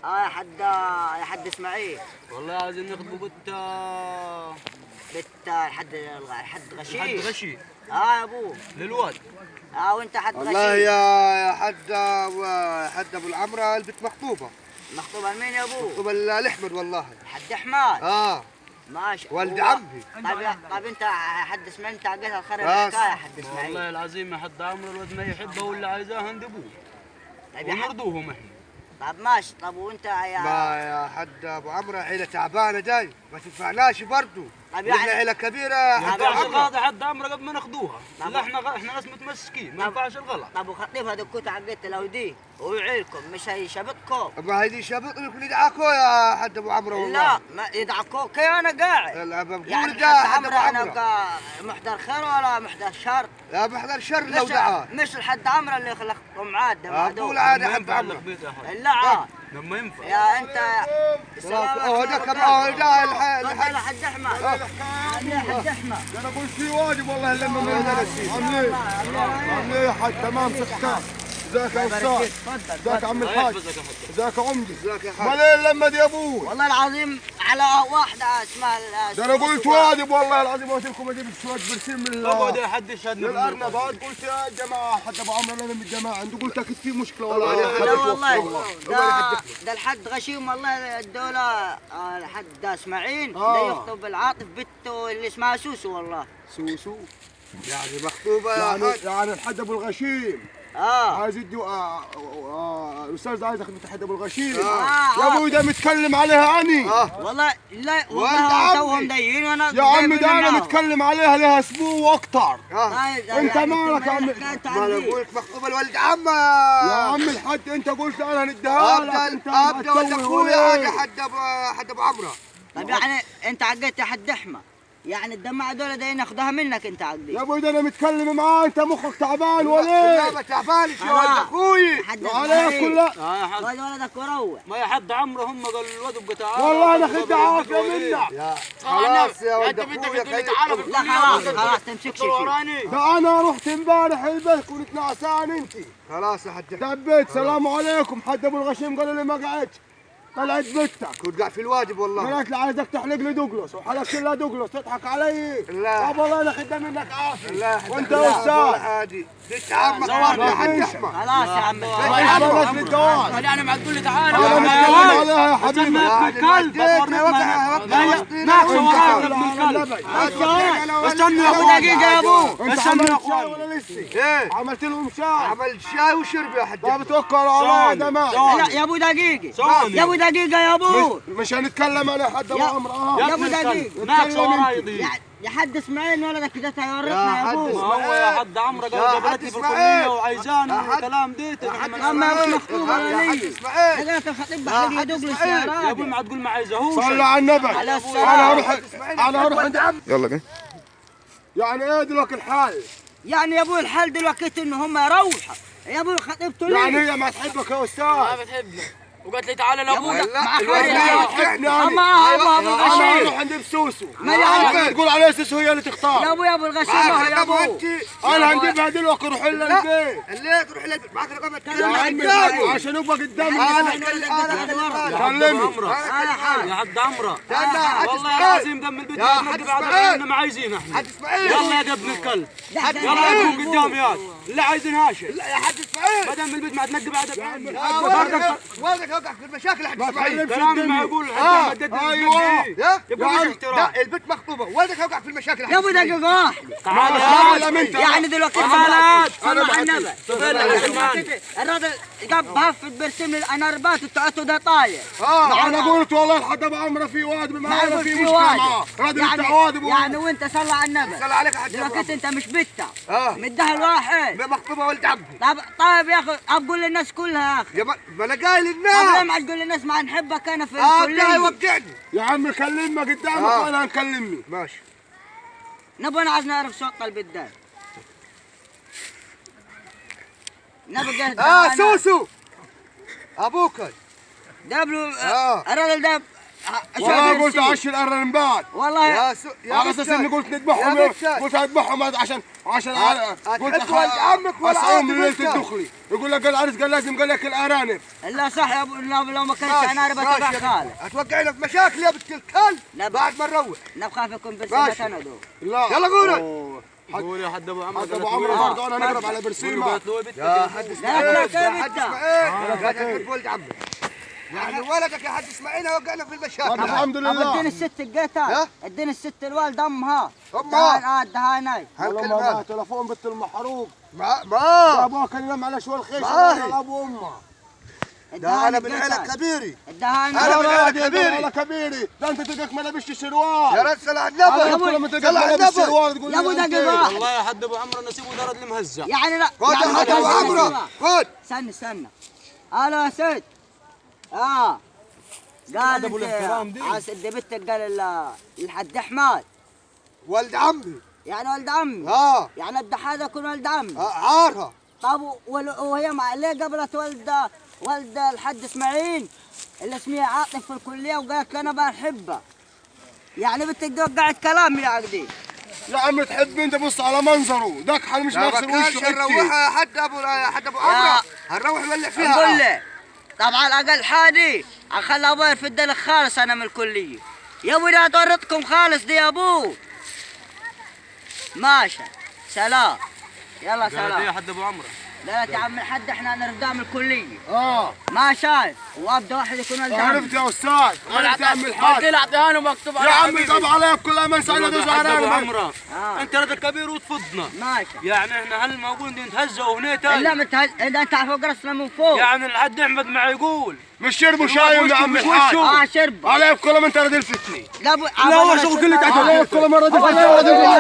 يا حد اسماعيل. والله عايزين نخطبوا بنت حد غشيم. حد غشي. يا ابوه للواد. وانت حد غشيم. والله يا حد ابو العمره البنت مخطوبه. مخطوبه لمين يا ابوه؟ مخطوبه لاحمد والله. حد احمد. ماشي. ولد عمي. طيب انت حد اسماعيل، انت عقلها الخرب يا حد اسماعيل. والله العظيم يا حد عمرو الواد ما يحبه ولا عايزاه ندبوه. طيب ونرضوهم احنا. طب ماشي. طب وانت ما يا حد ابو عمره عيله تعبانه جاي ما تنفعناش برضه. طب يعني احنا عيله كبيره. ما ينفعش الغلط حد عمرو قبل ما ناخذوها. لا احنا ناس متمسكين ما ينفعش الغلط. طب وخطيبها دكوت عقدت لو دي ويعيلكم مش هيشبككم. ما هذه شابطني يكون يدعكوا يا حد ابو عمره والله. لا ما يدعكوك انا قاعد. بقول يعني ده حد ابو انا عمره. محضر خير ولا محضر شر؟ لا محضر شر لو دعاه. مش الحد عمره اللي خلقكم عاد. اقول عاد حد عمره. لا عاد. لما ينفع. يا انت ده كمان ده الحد احمد. حد احمد. انا اقول في واجب والله لما ما عاملين عاملين يا حاج تمام سكتان. ازيك يا استاذ؟ ازيك يا عم الحاج؟ ازيك يا عمدي؟ ازيك يا حاج؟ مالين لما دي ابوي؟ والله العظيم على واحده اسمها ده انا قلت واجب والله العظيم قلت لكم اجيب شويه برسيم من طب ده حد يشهدنا الارنبات. قلت يا جماعه حد ابو عمرو انا من الجماعه عنده قلت اكيد في مشكله والله. لا والله ده الحد غشيم والله. الدولة الحد ده اسماعيل ده يخطب العاطف بنته اللي اسمها سوسو والله. سوسو يعني مخطوبه يا حاج. يعني الحد ابو الغشيم عايز يدي الاستاذ عايز ياخذ حد ابو الغشيم. يا ابوي ده متكلم عليها اني. والله لا والله توهم دايين وانا يا عمي ده انا متكلم عليها لها اسبوع واكثر. انت مالك يا عمي؟ ما انا اقول لك مخطوبه لولد عمه يا عم الحاج انت قلت انا نديها لك. انت ابدا ولد اخويا هذا حد ابو عمره. طيب يعني انت عقدت يا حد احمد، يعني الدماء دول ده ناخذها منك انت عقدي. يا ابوي ده انا متكلم معاه انت مخك تعبان ولا؟ لا ما تعبانش يا ولد اخوي. عليك كلها. ولدك وروح. ما يا حد عمرو هم قالوا الواد ابقى تعال. والله انا خدت عافيه منك. خلاص يا ولد اخويا. لا خلاص تمسكش فيه. ده انا رحت امبارح البيت كنت نعسان انت. خلاص يا حد. دبيت سلام عليكم حد ابو الغشيم قالوا لي ما قعدت. طلعت بنتك كنت قاعد في الواجب والله. قالت لي عايزك تحلق لي دوغلس وحلقت لها دوغلس تضحك علي. لا طب والله انا خدت منك عافيه. لا وانت يا استاذ عادي. انت عمك يا حد احمد. خلاص يا عم. خلاص للجواز. انا معك تقول لي تعال. انا متكلم عليها يا حبيبي. ناقص وراك استنى يا ابو دقيقه يا ابو. استنى يا اخوي ولا لسه؟ ايه عملت لهم شاي. عملت شاي وشرب يا حد. طب توكلوا على الله ده لا يا ابو دقيقه. يا ابو دقيقه يا ابو. مش هنتكلم على حد ابو عمرو. يا ابو دقيقه. ناقص وراي يا حد اسماعيل ولدك كده هيورطنا يا ابو. هو يا حد عمرو قال جابتني في الكليه وعايزاني والكلام ديت. اما مش مخطوبه ولا لي. انا الخطيب بحلق لي دوغلس يا راجل. يا ابوي ما تقول ما عايزهوش. صلوا على النبي. انا اروح يلا بينا. يعني ايه دلوقتي الحال؟ يعني يا ابوي الحال دلوقتي ان هم يروحوا. يا ابوي خطيبته لي. يعني هي ما تحبك يا استاذ. ما بتحبني وقالت لي تعال لابوك. اما ابو الغشيم. انا اروح عند سوسو. ما يعني تقول عليه سوسو هي اللي تختار. يا ابو الغشيم يا ابو. انا هنجيبها دلوقتي روح لها البيت. اللي تروح للبيت معك رقم يا عمي عشان ابقى قدامي. كلمني يا حد عمرو. والله والله العظيم دم البيت نقي بعد احنا ما عايزين احنا. حد اسماعيل. يلا يا ابن الكلب. يلا يا ابن قدامي يا لا عايزينهاش. لا يا حد اسماعيل. ما دام البيت ما تنقي بعد والدك يوقع في المشاكل حد ما اسماعيل. كلام ما يقول ايوه يبقى لا البنت مخطوبه والدك يوقع في المشاكل يا ابو دقيقه. تعال يعني دلوقتي تعال صلى على النبي. الراجل جاب هفت برسم الانربات بتاعته ده طاير. انا قلت والله لحد ابو عمرو في واد معانا في مشكله معاه. راجل بتاع واد يعني وانت صلى على النبي. صلى عليك يا حد. دلوقتي انت مش بنتها. مدها الواحد. مخطوبه ولد عمي. طيب يا اخي اقول للناس كلها يا اخي. يا ما انا قايل طب للناس. ليه ما تقول للناس ما نحبك انا في ده الكليه؟ يوقعني. يا عمي كلمنا قدامك وانا هنكلمني. ماشي. نبغى عايز نعرف شو الطلب الدار. نبغى سوسو ابوك دبلو الراجل ده والله قلت 10 ارنبات والله يا على اساس اني قلت نذبحهم، قلت اذبحهم عشان قلت هتحب ولد عمك ولا اصوم من عاطف ليله انت؟ الدخلي. يقول لك العرس قال لازم قال لك الارانب. الا صح يا ابو، لو ما كانت عنارب اتبع خالد. هتوقعنا في مشاكل يا بنت الكلب بعد ما نروح. نبخاف يكون ماشي. برسيمة انا دو. لا يلا قولوا. قول يا حد ابو عمرو. حتى ابو عمرو برضه انا نقرب على برسيمه. قالت له بنتك يا حد لا، اسماعيل لا، يا حد لا. اسماعيل لا تحب ولد عمك. يعني ولدك يا حد اسماعيل وقعنا في طب المشاكل. الحمد ابو اديني لله. الست الجيتات، اديني الست الوالد امها. امها دهاناي. والله ما معاه تلفون بنت المحروق. ما ابوها كان ينام على شوال خيش معاي. على ابو امه. ده انا من عيلة كبيري. الدهاني. أنا من عيلة كبيري كبيري. على كبيري. ده انت تلقاك ما لبستش شروال. يا رجل صلى على على النبي. كل ما تلقاك صلى على ما لبست النبي. شروال تقول يا ابو لي دقيقة واحد. والله يا حد ابو عمرو نسيبه درد المهزع. يعني لا خد يا حد ابو عمرو خد. استنى الو يا سيد. قال أبو الاحترام دي. عاس بنتك قال الحد احمد ولد عمي. يعني ولد عمي. يعني الدحاده يكون ولد عمي. عارها. طب وهي ليه قبلت ولد الحد اسماعيل اللي اسمه عاطف في الكليه وقالت له انا بحبه. يعني بنتك دي وقعت كلام يا عقدي. يا عم تحب انت بص على منظره دكحل مش لا ما ناقص كانش وشه نروحها يا حد ابو عمرو. هنروح نولع فيها. نقول له طبعا اقل حادي اخلي ابوي يرفد لك خالص انا من الكليه. يا ابوي لا تورطكم خالص دي يا ابو. ماشي سلام. يلا قالت ايه يا سلام. حد ابو عمرو؟ لا يا عم الحد احنا نرفدها من الكليه. ما شايف وابدا واحد يكون ولد عمي. عرفت يا استاذ عرفت يا عم الحاج. اعطيها له مكتوب يا عمي طب عليك كل ما يسعدنا يا دوز حد ابو علينا. عمرو انت رجل كبير وتفضنا. ماشي. يعني احنا هل معقول نتهزوا هنا لا تاني؟ اذا انت فوق راسنا من فوق. يعني الحد احمد ما يقول مش شربوا شاي يا عم مش الحاج. وشه. شرب. عليك كل ما انت رد الفتني. لا لا هو شغل كله عليك كل ما رد الفتني.